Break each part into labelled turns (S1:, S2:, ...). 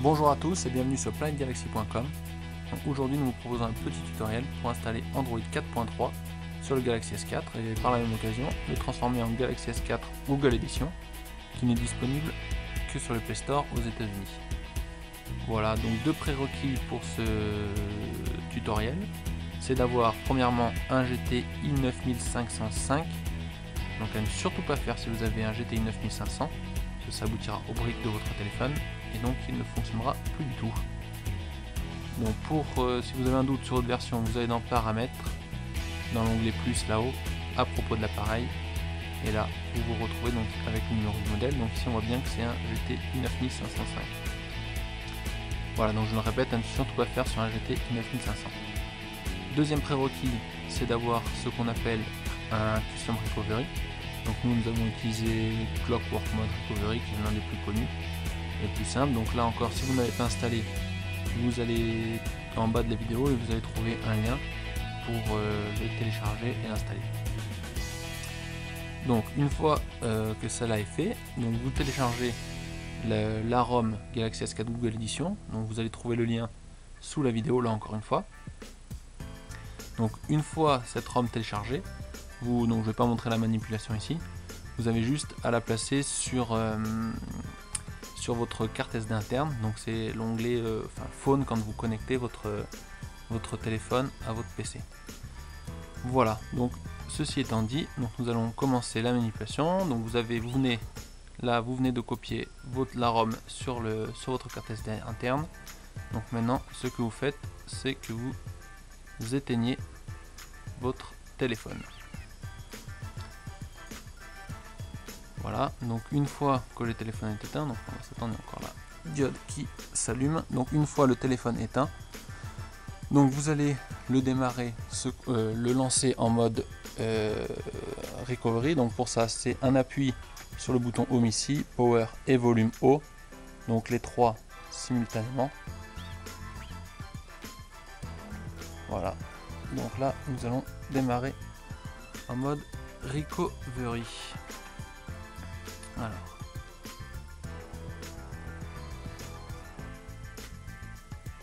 S1: Bonjour à tous et bienvenue sur planetgalaxy.com. Aujourd'hui nous vous proposons un petit tutoriel pour installer Android 4.3 sur le Galaxy S4 et par la même occasion le transformer en Galaxy S4 Google Edition qui n'est disponible que sur le Play Store aux États-Unis. Voilà, donc deux prérequis pour ce tutoriel, c'est d'avoir premièrement un GTI 9505, donc à ne surtout pas faire si vous avez un GTI 9500, que ça aboutira aux briques de votre téléphone et donc il ne fonctionnera plus du tout. Donc si vous avez un doute sur votre version, vous allez dans Paramètres, dans l'onglet Plus là-haut, à propos de l'appareil, et là vous vous retrouvez donc avec le numéro du modèle. Donc ici on voit bien que c'est un GTI 9505. Voilà, donc je le répète, à ne surtout pas faire sur un GTI 9500. Deuxième prérequis, c'est d'avoir ce qu'on appelle un Custom Recovery. Donc nous avons utilisé Clockwork Mode Recovery, qui est l'un des plus connus et plus simple. Donc là encore, si vous n'avez pas installé, vous allez en bas de la vidéo et vous allez trouver un lien pour le télécharger et l'installer. Donc une fois que cela est fait, donc vous téléchargez la ROM Galaxy S4 Google Edition. Donc vous allez trouver le lien sous la vidéo là encore une fois. Donc une fois cette ROM téléchargée, donc je ne vais pas montrer la manipulation ici, vous avez juste à la placer sur votre carte SD interne. Donc c'est l'onglet Phone quand vous connectez votre téléphone à votre PC. Voilà, donc ceci étant dit, donc nous allons commencer la manipulation. Donc vous venez de copier la ROM sur votre carte SD interne. Donc maintenant ce que vous faites, c'est que vous éteignez votre téléphone. Voilà, donc une fois que le téléphone est éteint, donc on va s'attendre encore la diode qui s'allume. Donc une fois le téléphone éteint, donc vous allez le démarrer, le lancer en mode recovery. Donc pour ça, c'est un appui sur le bouton Home ici, Power et Volume haut, donc les trois simultanément. Voilà, donc là nous allons démarrer en mode recovery. Alors,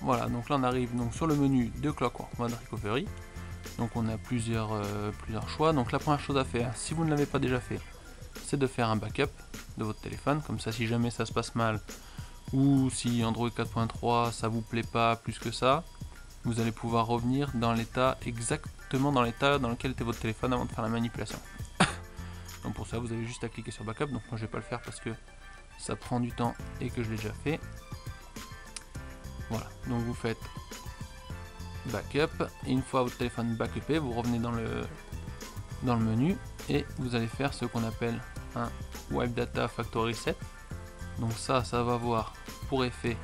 S1: voilà, donc là on arrive donc sur le menu de Clockwork Mode Recovery. Donc on a plusieurs choix. Donc la première chose à faire, si vous ne l'avez pas déjà fait, c'est de faire un backup de votre téléphone. Comme ça, si jamais ça se passe mal ou si Android 4.3 ça vous plaît pas plus que ça, vous allez pouvoir revenir dans l'état exactement dans lequel était votre téléphone avant de faire la manipulation. Donc pour ça vous avez juste à cliquer sur backup. Donc moi je vais pas le faire parce que ça prend du temps et que je l'ai déjà fait. Voilà, donc vous faites backup et une fois votre téléphone backupé, vous revenez dans le menu et vous allez faire ce qu'on appelle un Wipe Data Factory Reset. Donc ça va avoir pour effet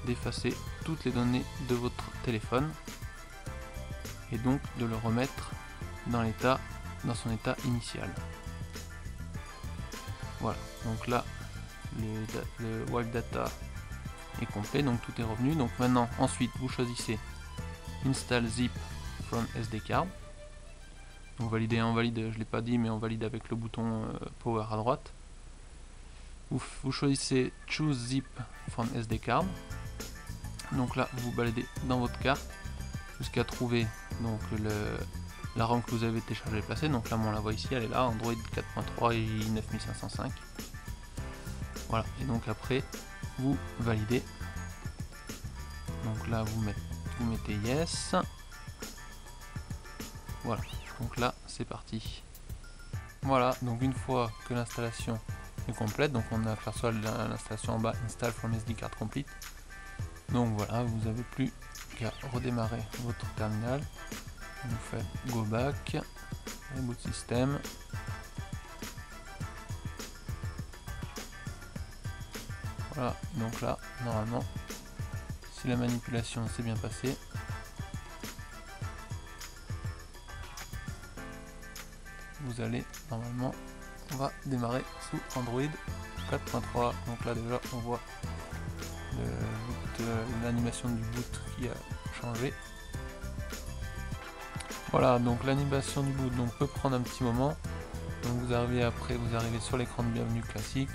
S1: d'effacer toutes les données de votre téléphone et donc de le remettre dans son état initial. Voilà, donc là le wipe data est complet, donc tout est revenu. Donc maintenant, ensuite vous choisissez Install Zip from SD Card. Donc valider, on valide, je l'ai pas dit, mais on valide avec le bouton Power à droite. Vous choisissez Choose Zip from SD Card. Donc là vous baladez dans votre carte jusqu'à trouver donc la ROM que vous avez téléchargée et placée. Donc là on la voit ici, elle est là, Android 4.3 et 9505. Voilà, et donc après vous validez. Donc là vous mettez Yes. Voilà, donc là c'est parti. Voilà, donc une fois que l'installation est complète, donc on aperçoit l'installation en bas, Install from SD Card Complete. Donc voilà, vous n'avez plus qu'à redémarrer votre terminal. Vous faites Go Back, Reboot System. Voilà, donc là, normalement, si la manipulation s'est bien passée, vous allez, normalement, on va démarrer sous Android 4.3. Donc là déjà, on voit l'animation du boot qui a changé. Voilà, donc l'animation du boot peut prendre un petit moment. Donc vous arrivez sur l'écran de bienvenue classique.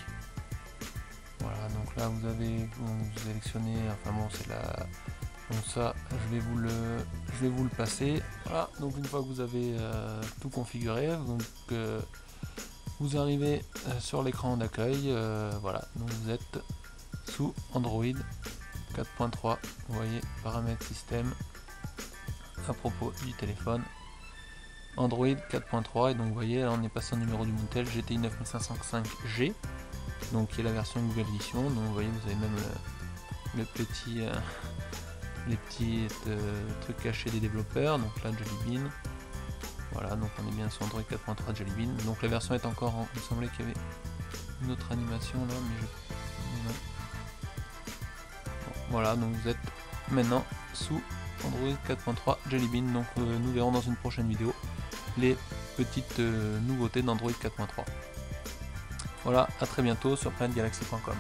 S1: Voilà, donc Donc là vous sélectionnez, enfin bon c'est la, donc ça je vais vous le passer. Voilà, donc une fois que vous avez tout configuré, donc vous arrivez sur l'écran d'accueil, voilà, donc vous êtes sous Android 4.3, vous voyez paramètres système à propos du téléphone Android 4.3, et donc vous voyez là on est passé au numéro du Montel GTI 9505G, donc qui est la version Google Edition. Donc vous voyez, vous avez même le petit les petits trucs cachés des développeurs, donc là Jelly Bean. Voilà, donc on est bien sur Android 4.3 Jelly Bean. Donc la version est encore en... il me semblait qu'il y avait une autre animation là, mais non. Bon, voilà, donc vous êtes maintenant sous Android 4.3 Jelly Bean. Donc nous verrons dans une prochaine vidéo les petites nouveautés d'Android 4.3. Voilà, à très bientôt sur planetgalaxy.com.